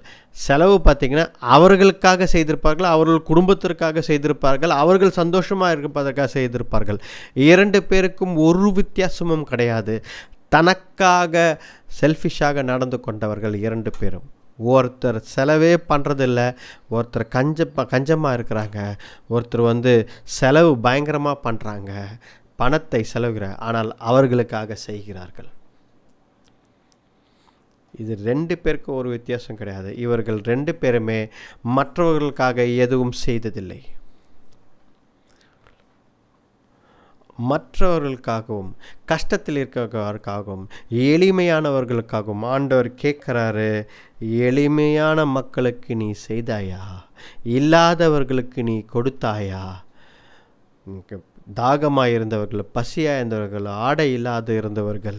செலவு பார்த்திங்கன்னா அவர்களுக்காக செய்திருப்பார்கள், அவர்கள் குடும்பத்திற்காக செய்திருப்பார்கள், அவர்கள் சந்தோஷமாக இருப்பதற்காக செய்திருப்பார்கள். இரண்டு பேருக்கும் ஒரு வித்தியாசமும் கிடையாது. தனக்காக செல்ஃபிஷாக நடந்து கொண்டவர்கள் இரண்டு பேரும். ஒருத்தர் செலவே பண்ணுறதில்ல, ஒருத்தர் கஞ்சமாக இருக்கிறாங்க, ஒருத்தர் செலவு பயங்கரமாக பண்ணுறாங்க, பணத்தை செலவுகிறார், ஆனால் அவர்களுக்காக செய்கிறார்கள். இது ரெண்டு பேருக்கு ஒரு வித்தியாசம் கிடையாது. இவர்கள் ரெண்டு பேருமே மற்றவர்களுக்காக எதுவும் செய்ததில்லை. மற்றவர்களுக்காகவும் கஷ்டத்தில் இருக்கிறவர்களுக்காகவும் எளிமையானவர்களுக்காகவும் ஆண்டவர் கேட்குறாரு, எளிமையான மக்களுக்கு நீ செய்தாயா, இல்லாதவர்களுக்கு நீ கொடுத்தாயா, தாகமாக இருந்தவர்கள், பசியாக இருந்தவர்கள், ஆடை இல்லாத இருந்தவர்கள்,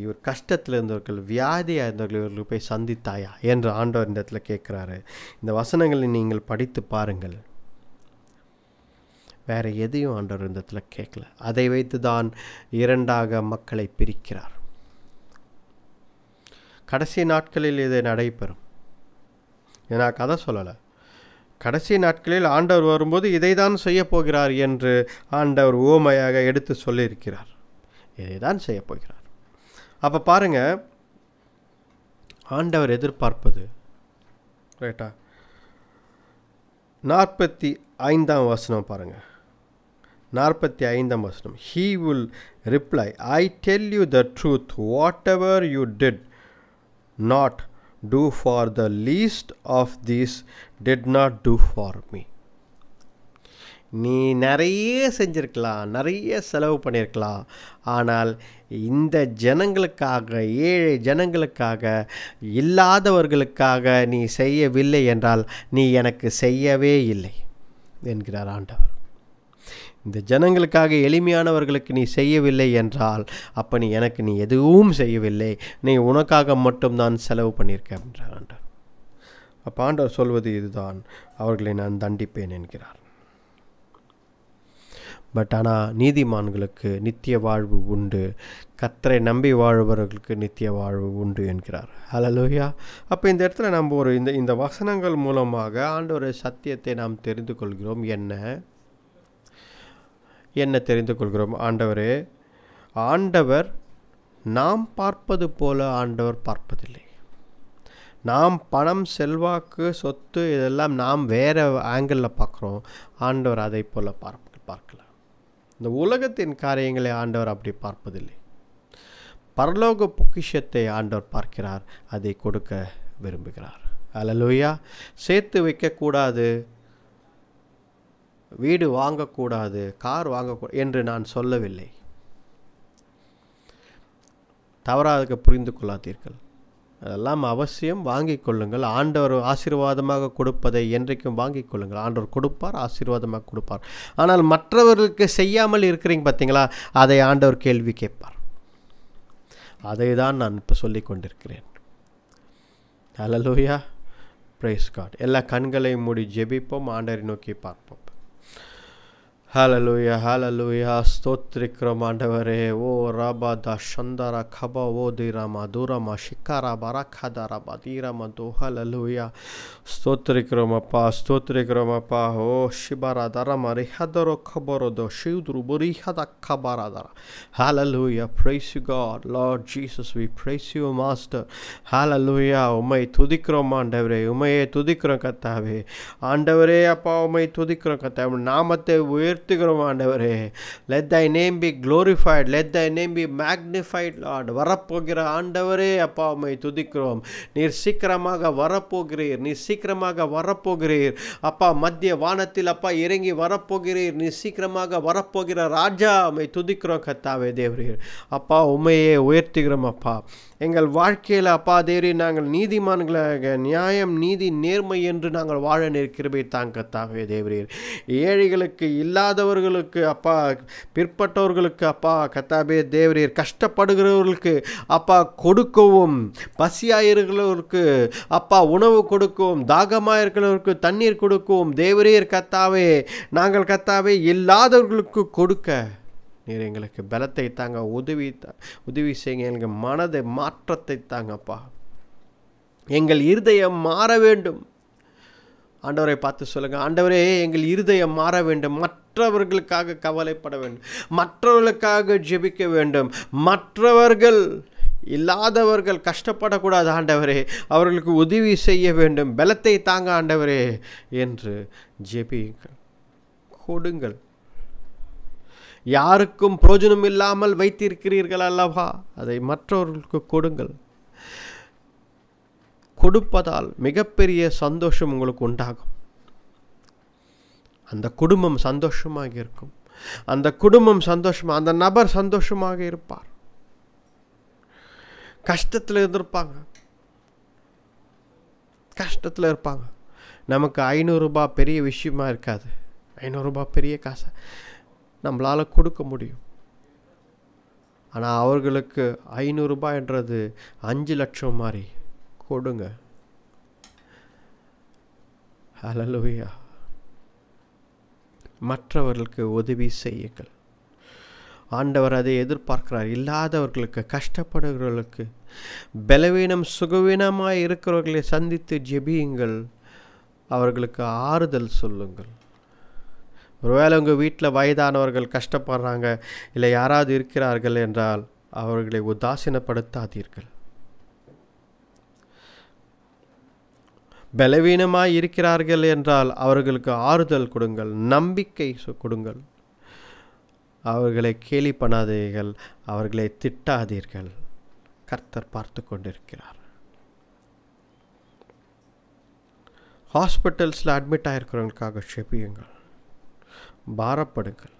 இவர் கஷ்டத்தில் இருந்தவர்கள், வியாதியாக இருந்தவர்கள், இவர்களுக்கு போய் சந்தித்தாயா என்று ஆண்டவர் இந்த இடத்துல கேட்குறாரு. இந்த வசனங்களை நீங்கள் படித்து பாருங்கள். வேறு எதையும் ஆண்டவர் இந்த இடத்துல கேட்கல. அதை வைத்து தான் இரண்டாக மக்களை பிரிக்கிறார். கடைசி நாட்களில் இது நடைபெறும். ஏன்னா கதை சொல்லலை, கடைசி நாட்களில் ஆண்டவர் வரும்போது இதை தான் செய்ய போகிறார் என்று ஆண்டவர் உவமையாக எடுத்து சொல்லியிருக்கிறார். இதை தான் செய்ய போகிறார். அப்போ பாருங்க, ஆண்டவர் எதிர்பார்ப்பது ரைட்டா. 45ஆம் வசனம் பாருங்க. 45ஆம் வசனம். He will reply, I tell you the truth, whatever you did not do for the least of these did not do for me. நீ நிறைய செஞ்சிருக்கலாம், நிறைய செலவு பண்ணியிருக்கலாம், ஆனால் இந்த ஜனங்களுக்காக, ஏழை ஜனங்களுக்காக, இல்லாதவர்களுக்காக நீ செய்யவில்லை என்றால் நீ எனக்கு செய்யவே இல்லை என்கிறார் ஆண்டவர். இந்த ஜனங்களுக்காக, எளிமையானவர்களுக்கு நீ செய்யவில்லை என்றால் அப்போ நீ எதுவும் செய்யவில்லை, நீ உனக்காக மட்டும்தான் செலவு பண்ணியிருக்க என்றார் ஆண்டவர். அப்போ ஆண்டவர் சொல்வது இதுதான், அவர்களை நான் தண்டிப்பேன் என்கிறார். பட் ஆனால் நீதிமான்களுக்கு நித்திய வாழ்வு உண்டு, கர்த்தரை நம்பி வாழ்பவர்களுக்கு நித்திய வாழ்வு உண்டு என்கிறார். ஹல்லேலூயா. அப்போ இந்த இடத்துல நம்ம ஒரு இந்த வசனங்கள் மூலமாக ஆண்டவருடைய சத்தியத்தை நாம் தெரிந்து கொள்கிறோம். என்ன தெரிந்து கொள்கிறோம்? ஆண்டவர் நாம் பார்ப்பது போல ஆண்டவர் பார்ப்பதில்லை. நாம் பணம், செல்வாக்கு, சொத்து இதெல்லாம் நாம் வேறு ஆங்கிளில் பார்க்குறோம். ஆண்டவர் அதை போல் பார்க்கல. இந்த உலகத்தின் காரியங்களை ஆண்டவர் அப்படி பார்ப்பதில்லை. பரலோக பொக்கிஷத்தை ஆண்டவர் பார்க்கிறார், அதை கொடுக்க விரும்புகிறார். ஹல்லேலூயா. சேர்த்து வைக்கக்கூடாது, வீடு வாங்கக்கூடாது, கார் வாங்கக்கூடாது என்று நான் சொல்லவில்லை. தவறாக புரிந்து கொள்ளாதீர்கள். அதெல்லாம் அவசியம், வாங்கிக் கொள்ளுங்கள். ஆண்டவர் ஆசீர்வாதமாக கொடுப்பதை என்றைக்கும் வாங்கிக் கொள்ளுங்கள். ஆண்டவர் கொடுப்பார், ஆசீர்வாதமாக கொடுப்பார். ஆனால் மற்றவர்களுக்கு செய்யாமல் இருக்கிறீங்க பார்த்தீங்களா, அதை ஆண்டவர் கேள்வி கேட்பார். அதை தான் நான் இப்போ சொல்லி கொண்டிருக்கிறேன். ஹல்லேலூயா. Praise God. எல்லா கண்களையும் மூடி ஜெபிப்போம், ஆண்டவரை நோக்கி பார்ப்போம். ஹல்லேலூயா, ஹல்லேலூயா. ஸ்தோத்திரிக்கிறோம் ஆண்டவரே. ஓ ராபா தா சந்தரா கபா ஓ தீராமா தூரமா ஷிக்காரா பராக்காதாரா தீராமா தோ. ஹல்லேலூயா. ஸ்தோத்திரிக்கிறோம் அப்பா, ஸ்தோத்திரிக்கிறோம் அப்பா. ஓ ஷிபாரா தரமா ரிஹதரோ கபரோ தோ ஷிவுதுரு புரிஹத கபாராதரா. Hallelujah. Praise you God. Lord Jesus, we praise you master. Hallelujah. உம்மை துதிக்கிறோம் ஆண்டவரே, உம்மையே துதிக்கிறோம் கர்த்தாவே. ஆண்டவரே அப்பா, உம்மை துதிக்கிறோம் கர்த்தாவே. நாமத்தை உயர்த்துகிறோம் ஆண்டவரே. let thy name be glorified, let thy name be magnified Lord. வரப்போகிற ஆண்டவரே அப்பா, உம்மை துதிக்கிறோம். நீர் சீக்கிரமாக வரப்போகிறீர் அப்பா. மத்திய வானத்தில் அப்பா இறங்கி வரப்போகிறீர். நீர் சீக்கிரமாக வரப்போகிற ராஜா, உம்மை துதிக்கிறோம் கர்த்தாவே தேவரீர். அப்பா, உம்மையே உயர்த்துகிறோம் அப்பா. எங்கள் வாழ்க்கையில் அப்பா தேவரே, நாங்கள் நீதிமான்களாக நியாயம், நீதி, நேர்மை என்று நாங்கள் வாழ நிற்கிறபை தாங்க கர்த்தாவே தேவரீர். ஏழைகளுக்கு, இல்லாதவர்களுக்கு அப்பா, பிற்பட்டவர்களுக்கு அப்பா கர்த்தாவே தேவரீர், கஷ்டப்படுகிறவர்களுக்கு அப்பா கொடுக்கவும், பசியாயிருக்கிறவர்களுக்கு அப்பா உணவு கொடுக்கவும், தாகமாக இருக்கிறவர்களுக்கு தண்ணீர் கொடுக்கவும் தேவரீர் கர்த்தாவே. நாங்கள் கர்த்தாவே இல்லாதவர்களுக்கு கொடுக்க நீர் எங்களுக்கு பலத்தை தாங்க, உதவி செய்யுங்க. எங்களுக்கு மனதை மாற்றத்தை தாங்கப்பா. எங்கள் இருதயம் மாற வேண்டும். ஆண்டவரை பார்த்து சொல்லுங்கள், ஆண்டவரே எங்கள் இருதயம் மாற வேண்டும். மற்றவர்களுக்காக கவலைப்பட வேண்டும், மற்றவர்களுக்காக ஜெபிக்க வேண்டும். மற்றவர்கள், இல்லாதவர்கள் கஷ்டப்படக்கூடாது ஆண்டவரே. அவர்களுக்கு உதவி செய்ய வேண்டும். பலத்தை தாங்க ஆண்டவரே என்று ஜெபியுங்கள். கொடுங்கள். யாருக்கும் பிரயோஜனம் இல்லாமல் வைத்திருக்கிறீர்கள் அல்லவா, அதை மற்றவர்களுக்கு கொடுங்கள். கொடுப்பதால் மிகப்பெரிய சந்தோஷம் உங்களுக்கு உண்டாகும். அந்த குடும்பம் சந்தோஷமாக இருக்கும். அந்த குடும்பம் சந்தோஷமாக, அந்த நபர் சந்தோஷமாக இருப்பார். கஷ்டத்தில் இருப்பாங்க. நமக்கு 500 ரூபாய் பெரிய விஷயமா இருக்காது. 500 ரூபாய் பெரிய காசை நம்மளால் கொடுக்க முடியும். ஆனால் அவர்களுக்கு 500 ரூபாய்ன்றது 5 லட்சம் மாதிரி கொடுங்க. ஹல்லேலூயா. மற்றவர்களுக்கு உதவி செய்யுங்கள். ஆண்டவர் அதை எதிர்பார்க்கிறார். இல்லாதவர்களுக்கு, கஷ்டப்படுகிறவர்களுக்கு, பலவீனம் சுகவீனமாக இருக்கிறவர்களை சந்தித்து ஜெபியுங்கள். அவர்களுக்கு ஆறுதல் சொல்லுங்கள். ஒருவேளை உங்கள் வீட்டில் வயதானவர்கள் கஷ்டப்படுறாங்க, இல்லை யாராவது இருக்கிறார்கள் என்றால் அவர்களை உதாசீனப்படுத்தாதீர்கள். பலவீனமாய் இருக்கிறார்கள் என்றால் அவர்களுக்கு ஆறுதல் கொடுங்கள், நம்பிக்கை கொடுங்கள். அவர்களை கேலி பண்ணாதீர்கள், அவர்களை திட்டாதீர்கள். கர்த்தர் பார்த்து கொண்டிருக்கிறார். ஹாஸ்பிட்டல்ஸில் அட்மிட் ஆகிருக்கிறவங்களுக்காக ஜெபியுங்கள். பாரப்படுங்கள்.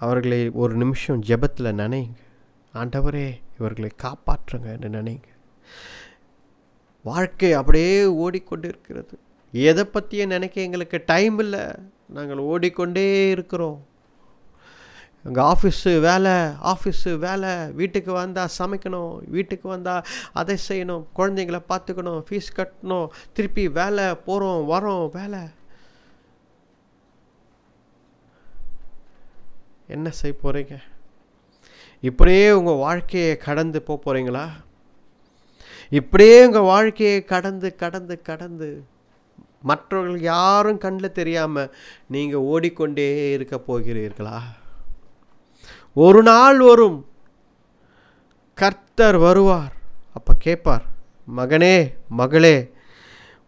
அவர்களை ஒரு நிமிஷம் ஜெபத்தில் நினைங்க. ஆண்டவரே இவர்களை காப்பாற்றுங்க என்று நினைங்க. வாழ்க்கை அப்படியே ஓடிக்கொண்டிருக்கிறது. எதை பற்றியே நினைக்க எங்களுக்கு டைம் இல்லை. நாங்கள் ஓடிக்கொண்டே இருக்கிறோம். எங்கள் ஆஃபீஸு வேலை, வீட்டுக்கு வந்தால் சமைக்கணும், வீட்டுக்கு வந்தால் அதை செய்யணும், குழந்தைங்களை பார்த்துக்கணும், ஃபீஸ் கட்டணும், திருப்பி வேலை, போகிறோம் வரோம், வேலை. என்ன செய்ய போகிறீங்க? இப்படியே உங்கள் வாழ்க்கையை கடந்து போகிறீங்களா? இப்படியே உங்கள் வாழ்க்கையை கடந்து கடந்து கடந்து மற்றவர்கள் யாரும் கண்ணில் தெரியாமல் நீங்கள் ஓடிக்கொண்டே இருக்க போகிறீர்களா? ஒரு நாள் வரும், கர்த்தர் வருவார். அப்போ கேட்பார், மகனே மகளே,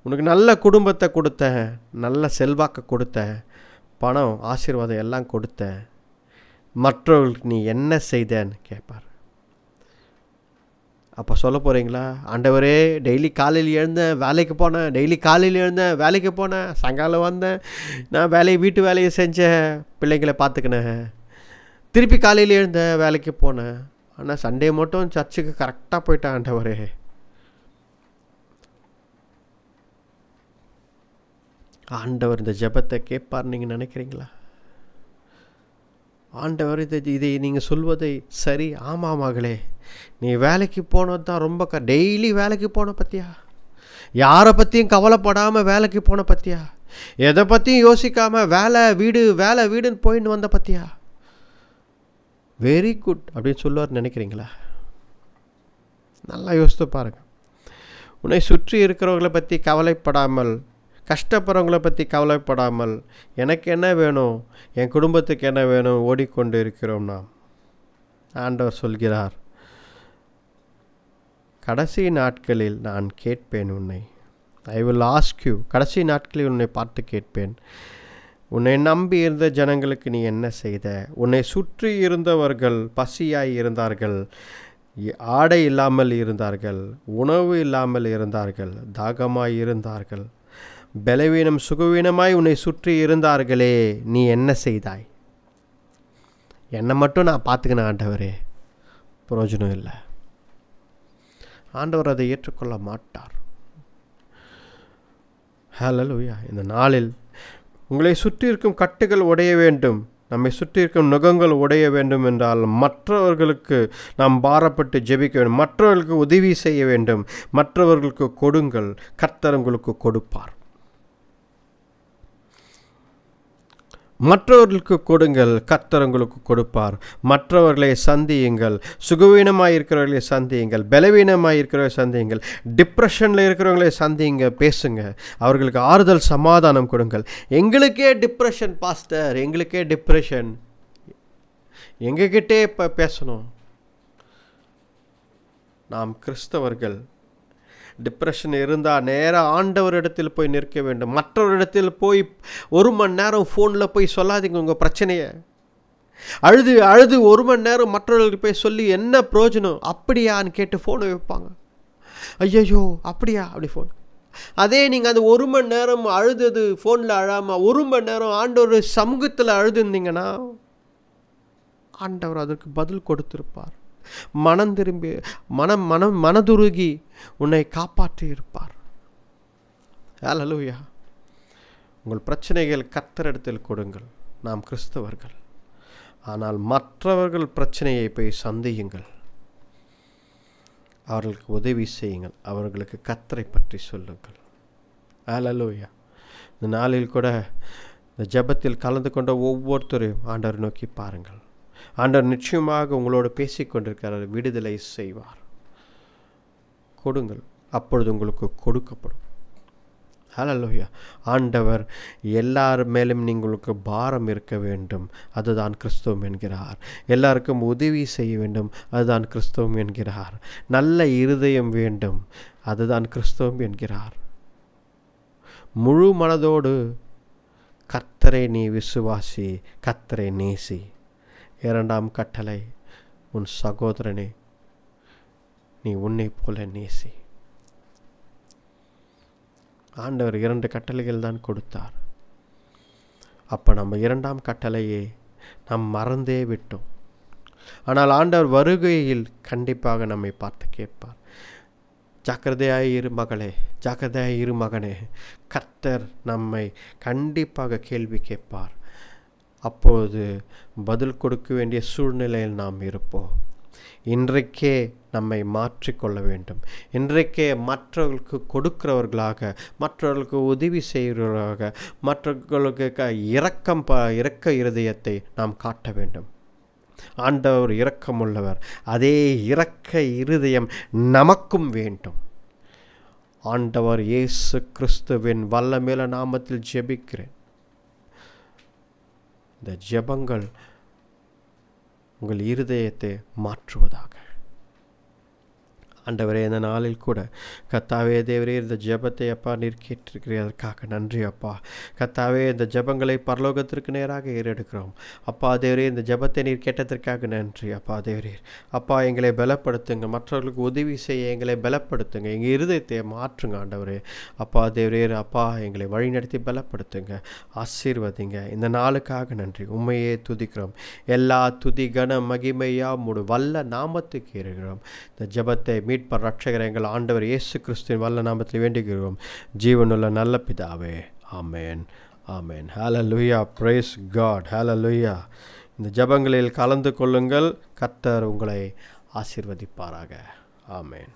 உனக்கு நல்ல குடும்பத்தை கொடுத்தேன், நல்ல செல்வாக்கு கொடுத்தேன், பணம் ஆசீர்வாதம் எல்லாம் கொடுத்தேன், மற்றவர்களுக்கு நீ என்ன செய்தேன்னு கேட்பார். அப்போ சொல்ல போகிறீங்களா, ஆண்டவரே டெய்லி காலையில் எழுந்தேன் வேலைக்கு போனேன், டெய்லி காலையில் எழுந்தேன் வேலைக்கு போனேன், சாயங்காலம் வந்தேன், நான் வீட்டு வேலையை செஞ்சேன், பிள்ளைங்களை பார்த்துக்கினேன், திருப்பி காலையில் எழுந்தேன் வேலைக்கு போனேன், ஆனால் சண்டே மட்டும் சர்ச்சுக்கு கரெக்டாக போயிட்டேன் ஆண்டவரே. ஆண்டவர் இந்த ஜெபத்தை கேட்பார் நீங்கள் நினைக்கிறீங்களா? ஆண்டவர் இதை நீங்கள் சொல்வதை சரி, ஆமாம் மகளே, நீ வேலைக்கு போனது தான் ரொம்ப டெய்லி வேலைக்கு போன பற்றியா, யாரை பற்றியும் கவலைப்படாமல் வேலைக்கு போன பற்றியா, எதை பற்றியும் யோசிக்காமல் வேலை வீடுன்னு போயின்னு வந்த பற்றியா, வெரி குட் அப்படின்னு சொல்லுவார் நினைக்கிறீங்களா? நல்லா யோசித்து பாருங்கள். உன்னை சுற்றி இருக்கிறவங்களை பற்றி கவலைப்படாமல், கஷ்டப்படுறவங்கள பற்றி கவலைப்படாமல், எனக்கு என்ன வேணும், என் குடும்பத்துக்கு என்ன வேணும் ஓடிக்கொண்டு இருக்கிறோம் நாம். ஆண்டவர் சொல்கிறார், கடைசி நாட்களில் நான் கேட்பேன் உன்னை, ஐ வில் ஆஸ்க் யூ, கடைசி நாட்களில் உன்னை பார்த்து கேட்பேன், உன்னை நம்பி இருந்த ஜனங்களுக்கு நீ என்ன செய்த, உன்னை சுற்றி இருந்தவர்கள் பசியாய் இருந்தார்கள், ஆடை இல்லாமல் இருந்தார்கள், உணவு இல்லாமல் இருந்தார்கள், தாகமாய் இருந்தார்கள், பலவீனம் சுகவீனமாய் உன்னை சுற்றி இருந்தார்களே, நீ என்ன செய்தாய்? என்னை மட்டும் நான் பார்த்துக்கினேன் ஆண்டவரே, பிரயோஜனம் இல்லை. ஆண்டவர் அதை ஏற்றுக்கொள்ள மாட்டார். ஹல்லேலூயா. இந்த நாளில் உங்களை சுற்றி இருக்கும் கட்டுகள் உடைய வேண்டும், நம்மை சுற்றி இருக்கும் நுகங்கள் உடைய வேண்டும் என்றால் மற்றவர்களுக்கு நாம் பாரப்பட்டு ஜெபிக்க வேண்டும், மற்றவர்களுக்கு உதவி செய்ய வேண்டும், மற்றவர்களுக்கு கொடுங்கள், கர்த்தர் உங்களுக்கு கொடுப்பார். மற்றவர்களுக்கு கொடுங்கள், கர்த்தர் உங்களுக்கு கொடுப்பார். மற்றவர்களை சந்தியுங்கள், சுகவீனமாக இருக்கிறவர்களை சந்தியுங்கள், பலவீனமாக இருக்கிறவர்களை சந்தியுங்கள், டிப்ரெஷனில் இருக்கிறவங்களை சந்திங்க, பேசுங்க, அவர்களுக்கு ஆறுதல் சமாதானம் கொடுங்கள். எங்களுக்கே டிப்ரெஷன் பாஸ்டர், எங்களுக்கே டிப்ரெஷன், எங்ககிட்டே இப்போ பேசணும். நாம் கிறிஸ்தவர்கள் டிப்ரெஷன் இருந்தால் நேராக ஆண்டவர் இடத்தில் போய் நிற்க வேண்டும். மற்றவரிடத்தில் போய் 1 மணி நேரம் ஃபோனில் போய் சொல்லாதீங்க உங்கள் பிரச்சனையை. அழுது 1 மணி நேரம் மற்றவர்களுக்கு போய் சொல்லி என்ன பிரயோஜனம்? அப்படியான்னு கேட்டு ஃபோனை வைப்பாங்க. ஐயோ அப்படியா அப்படி ஃபோன். அதே நீங்கள் அந்த 1 மணி நேரம் அழுதது ஃபோனில் அழாமல் 1 மணி நேரம் ஆண்டவர் சமூகத்தில் அழுதுருந்தீங்கன்னா ஆண்டவர் அதற்கு பதில் கொடுத்திருப்பார். மனம் திரும்பி மனதுருகி உன்னை காப்பாற்றி இருப்பார். ஹல்லேலூயா. உங்கள் பிரச்சனைகள் கர்த்தரிடத்தில் கொடுங்கள். நாம் கிறிஸ்தவர்கள், ஆனால் மற்றவர்கள் பிரச்சனையை போய் சந்தியுங்கள், அவர்களுக்கு உதவி செய்யுங்கள், அவர்களுக்கு கர்த்தரை பற்றி சொல்லுங்கள். ஹல்லேலூயா. இந்த நாளில் கூட இந்த ஜெபத்தில் கலந்து கொண்ட ஒவ்வொருத்தரையும் ஆண்டவர் நோக்கி பாருங்கள். ஆண்டவர் நிச்சயமாக உங்களோடு பேசிக்கொண்டிருக்கிறார், விடுதலை செய்வார். கொடுங்கள், அப்பொழுது உங்களுக்கு கொடுக்கப்படும். ஹல்லேலூயா. ஆண்டவர் எல்லார் மேலும் உங்களுக்கு பாரம் இருக்க வேண்டும், அதுதான் கிறிஸ்தவம் என்கிறார். எல்லாருக்கும் உதவி செய்ய வேண்டும், அதுதான் கிறிஸ்தவம் என்கிறார். நல்ல இருதயம் வேண்டும், அதுதான் கிறிஸ்தவம் என்கிறார். முழு மனதோடு கர்த்தரை நீ விசுவாசி, கர்த்தரை நேசி. 2ஆம் கட்டளை, உன் சகோதரனே நீ உன்னை போல நேசி. ஆண்டவர் 2 கட்டளைகள் தான் கொடுத்தார். அப்போ நம்ம 2ஆம் கட்டளையை நாம் மறந்தே விட்டோம். ஆனால் ஆண்டவர் வருகையில் கண்டிப்பாக நம்மை பார்த்து கேட்பார், ஜாக்கிரதையாய் இரு மகளே, ஜாக்கிரதையாய் இரு மகனே. கர்த்தர் நம்மை கண்டிப்பாக கேள்வி கேட்பார். அப்போது பதில் கொடுக்க வேண்டிய சூழ்நிலையில் நாம் இருப்போம். இன்றைக்கே நம்மை மாற்றிக்கொள்ள வேண்டும். இன்றைக்கே மற்றவர்களுக்கு கொடுக்கிறவர்களாக, மற்றவர்களுக்கு உதவி செய்கிறவர்களாக, மற்றவர்களுக்கு இரக்க இருதயத்தை நாம் காட்ட வேண்டும். ஆண்டவர் இரக்கமுள்ளவர். அதே இரக்க இருதயம் நமக்கும் வேண்டும். ஆண்டவர் இயேசு கிறிஸ்துவின் வல்லமையுள்ள நாமத்தில் ஜெபிக்கிறேன். இந்த ஜெபங்கள் உங்கள் இருதயத்தை மாற்றுவதாக. ஆண்டவரே, இந்த நாளில் கூட கர்த்தாவே தேவரே, இந்த ஜெபத்தை அப்பா நீர் கேட்டிருக்கிறதற்காக நன்றி அப்பா. கர்த்தாவே, இந்த ஜெபங்களை பரலோகத்திற்கு நேராக ஏறெடுக்கிறோம் அப்பா. தேவரே, இந்த ஜெபத்தை நீர் கேட்டதற்காக நன்றி அப்பா. தேவரே அப்பா, எங்களை பலப்படுத்துங்க, மற்றவர்களுக்கு உதவி செய்ய எங்களை பலப்படுத்துங்க, எங்கள் இருதயத்தை மாற்றுங்க ஆண்டவரே அப்பா. தேவரே அப்பா, எங்களை வழிநடத்தி பலப்படுத்துங்க, ஆசீர்வதிங்க. இந்த நாளுக்காக நன்றி. உண்மையே துதிக்கிறோம். எல்லா துதி கன மகிமையா உம்முடைய வல்ல நாமத்துக்கு ஏறுகிறோம். இந்த ஜெபத்தை மீட்பர் ரட்சகர் எங்கள் ஆண்டவர் இயேசு கிறிஸ்துவின் வல்ல நாமத்தில் வேண்டுகிறோம் ஜீவனுள்ள நல்ல பிதாவே. ஆமென், ஆமென். ஹல்லேலூயா, பிரைஸ் காட், ஹல்லேலூயா. இந்த ஜெபங்களில் கலந்து கொள்ளுங்கள். கர்த்தர் உங்களை ஆசீர்வதிப்பாராக. ஆமென்.